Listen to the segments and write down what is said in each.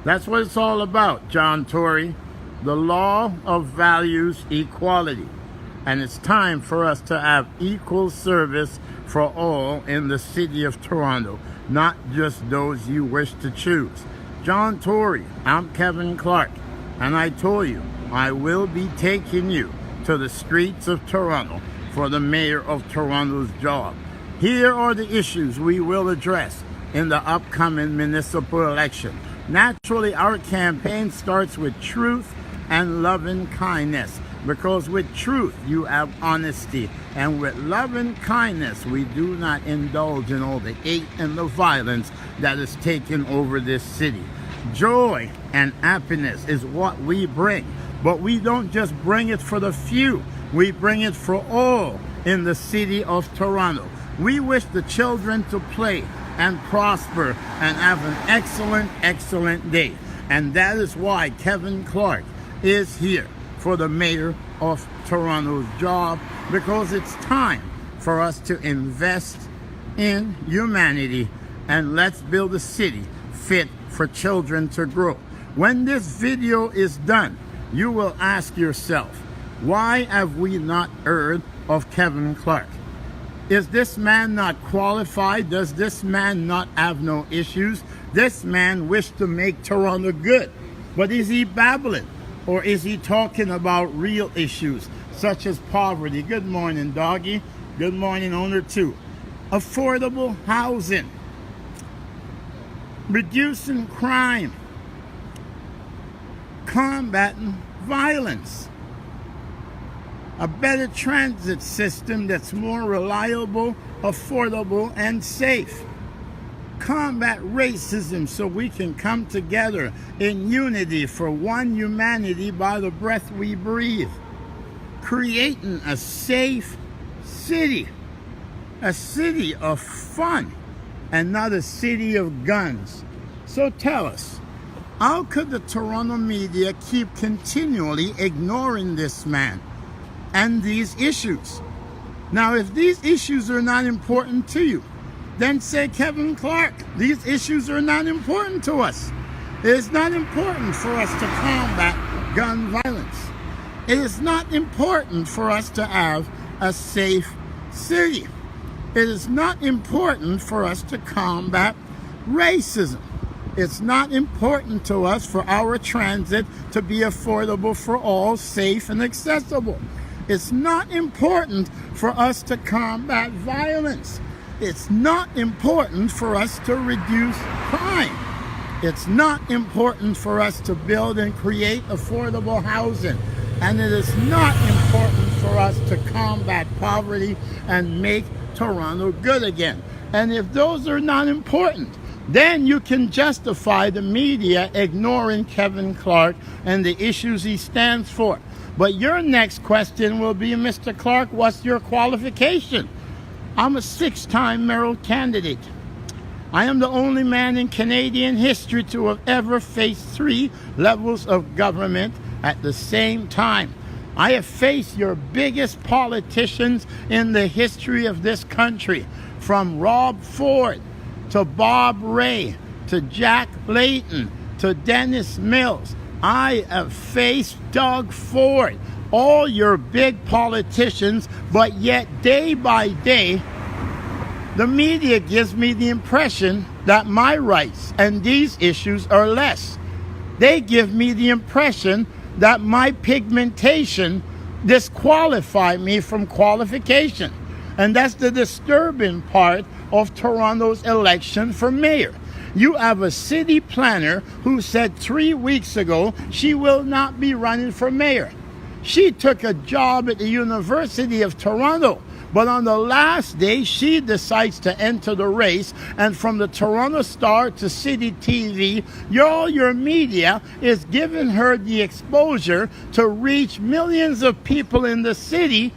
That's what it's all about, John Tory. The law of values equality. And it's time for us to have equal service for all in the city of Toronto, not just those you wish to choose. John Tory, I'm Kevin Clarke, and I told you I will be taking you to the streets of Toronto for the mayor of Toronto's job. Here are the issues we will address in the upcoming municipal election. Naturally, our campaign starts with truth and loving kindness, because with truth you have honesty, and with loving kindness we do not indulge in all the hate and the violence that is taking over this city. Joy and happiness is what we bring, but we don't just bring it for the few, we bring it for all in the city of Toronto. We wish the children to play and prosper and have an excellent day. And that is why Kevin Clarke is here for the mayor of Toronto's job, because it's time for us to invest in humanity and let's build a city fit for children to grow. When this video is done, you will ask yourself, why have we not heard of Kevin Clarke? Is this man not qualified? Does this man not have no issues? This man wished to make Toronto good. But is he babbling? Or is he talking about real issues such as poverty? Good morning, doggy. Good morning, owner two. Affordable housing. Reducing crime. Combating violence. A better transit system that's more reliable, affordable, and safe. Combat racism so we can come together in unity for one humanity by the breath we breathe. Creating a safe city. A city of fun and not a city of guns. So tell us, how could the Toronto media keep continually ignoring this man and these issues? Now, if these issues are not important to you, then say, Kevin Clarke, these issues are not important to us. It is not important for us to combat gun violence. It is not important for us to have a safe city. It is not important for us to combat racism. It's not important to us for our transit to be affordable for all, safe and accessible. It's not important for us to combat violence. It's not important for us to reduce crime. It's not important for us to build and create affordable housing. And it is not important for us to combat poverty and make Toronto good again. And if those are not important, then you can justify the media ignoring Kevin Clarke and the issues he stands for. But your next question will be, Mr. Clarke, what's your qualification? I'm a 6-time mayoral candidate. I am the only man in Canadian history to have ever faced 3 levels of government at the same time. I have faced your biggest politicians in the history of this country, from Rob Ford to Bob Ray to Jack Layton to Dennis Mills. I have faced Doug Ford, all your big politicians, but yet day by day, the media gives me the impression that my rights and these issues are less. They give me the impression that my pigmentation disqualify me from qualification. And that's the disturbing part of Toronto's election for mayor. You have a city planner who said 3 weeks ago she will not be running for mayor. She took a job at the University of Toronto, but on the last day she decides to enter the race, and from the Toronto Star to City TV, all your media is giving her the exposure to reach millions of people in the city,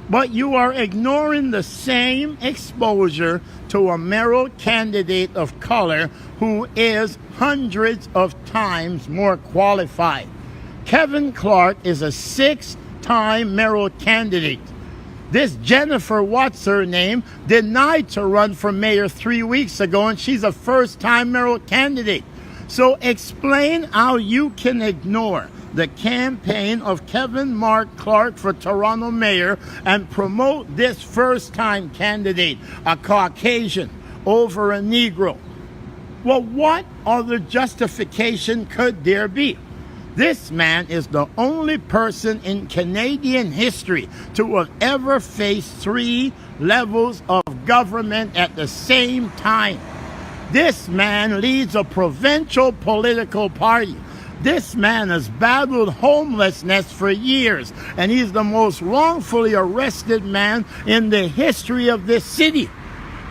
but you are ignoring the same exposure to a mayoral candidate of color who is hundreds of times more qualified. Kevin Clarke is a 6-time mayoral candidate. This Jennifer, what's her name, denied to run for mayor 3 weeks ago, and she's a first-time mayoral candidate. So explain how you can ignore the campaign of Kevin Mark Clarke for Toronto mayor and promote this first-time candidate, a Caucasian, over a Negro. Well, what other justification could there be? This man is the only person in Canadian history to have ever faced 3 levels of government at the same time. This man leads a provincial political party. This man has battled homelessness for years, and he's the most wrongfully arrested man in the history of this city.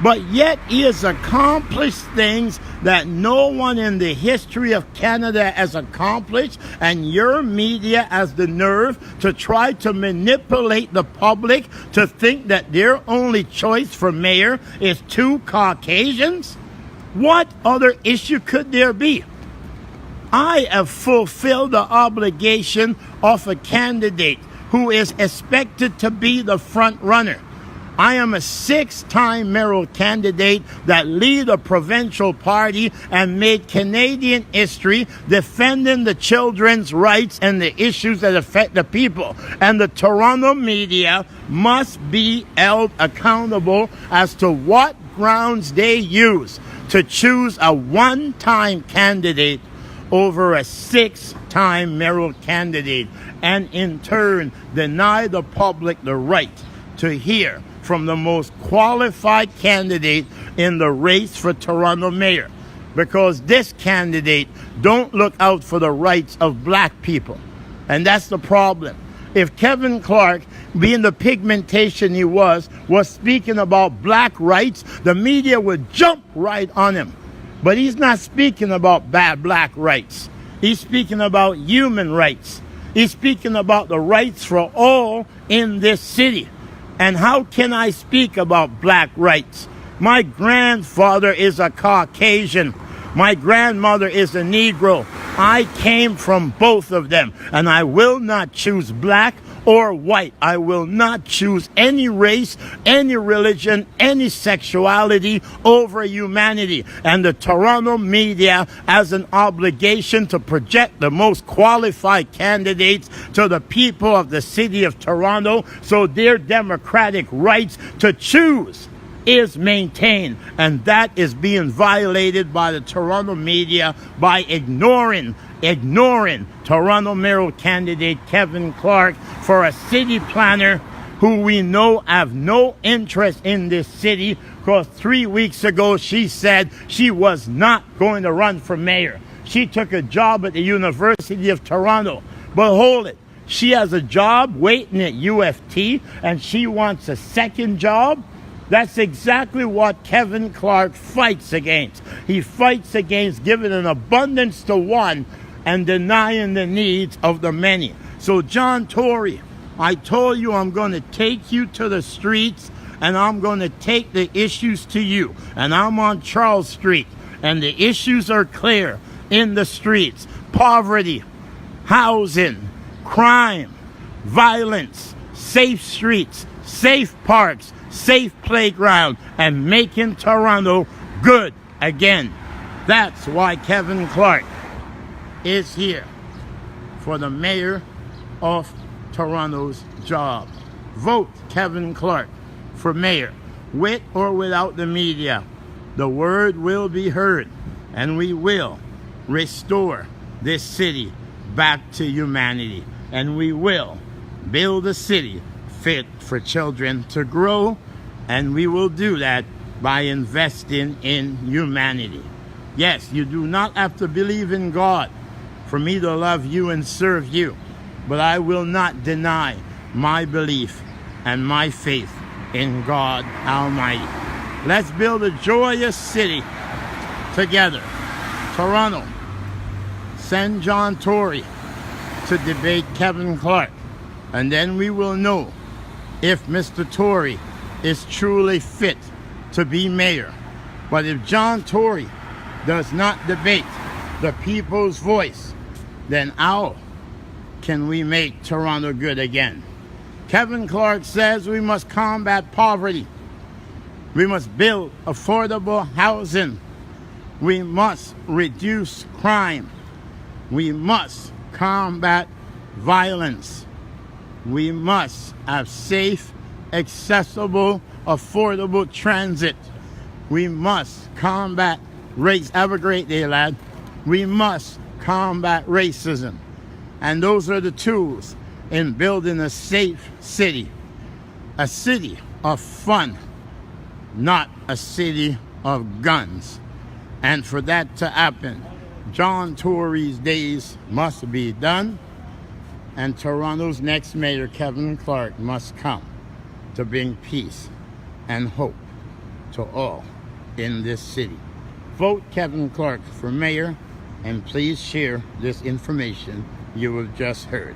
But yet he has accomplished things that no one in the history of Canada has accomplished, and your media has the nerve to try to manipulate the public to think that their only choice for mayor is 2 Caucasians? What other issue could there be? I have fulfilled the obligation of a candidate who is expected to be the front runner. I am a 6-time mayoral candidate that lead a provincial party and made Canadian history defending the children's rights and the issues that affect the people. And the Toronto media must be held accountable as to what grounds they use to choose a 1-time candidate over a 6-time mayoral candidate, and in turn deny the public the right to hear from the most qualified candidate in the race for Toronto mayor, because this candidate don't look out for the rights of black people. And that's the problem. If Kevin Clarke, being the pigmentation he was speaking about black rights, the media would jump right on him. But he's not speaking about bad black rights. He's speaking about human rights. He's speaking about the rights for all in this city. And how can I speak about black rights? My grandfather is a Caucasian. My grandmother is a Negro. I came from both of them, and I will not choose black or white. I will not choose any race, any religion, any sexuality over humanity. And the Toronto media has an obligation to project the most qualified candidates to the people of the city of Toronto, so their democratic rights to choose is maintained. And that is being violated by the Toronto media by ignoring Toronto mayoral candidate Kevin Clarke for a city planner who we know have no interest in this city, because 3 weeks ago she said she was not going to run for mayor. She took a job at the University of Toronto. But hold it, she has a job waiting at UFT and she wants a second job? That's exactly what Kevin Clarke fights against. He fights against giving an abundance to one and denying the needs of the many. So John Tory, I told you I'm going to take you to the streets, and I'm going to take the issues to you. And I'm on Charles Street, and the issues are clear in the streets. Poverty, housing, crime, violence, safe streets, safe parks, safe playground, and making Toronto good again. That's why Kevin Clarke is here for the mayor of Toronto's job. Vote Kevin Clarke for mayor. With or without the media, the word will be heard, and we will restore this city back to humanity, and we will build a city fit for children to grow, and we will do that by investing in humanity. Yes, you do not have to believe in God for me to love you and serve you, but I will not deny my belief and my faith in God Almighty. Let's build a joyous city together. Toronto, send John Tory to debate Kevin Clarke, and then we will know if Mr. Tory is truly fit to be mayor. But if John Tory does not debate the people's voice, then how can we make Toronto good again? Kevin Clarke says we must combat poverty. We must build affordable housing. We must reduce crime. We must combat violence. We must have safe, accessible, affordable transit. We must combat race. Have a great day, lad. We must combat racism. And those are the tools in building a safe city. A city of fun, not a city of guns. And for that to happen, John Tory's days must be done, and Toronto's next mayor, Kevin Clarke, must come to bring peace and hope to all in this city. Vote Kevin Clarke for mayor, and please share this information you have just heard.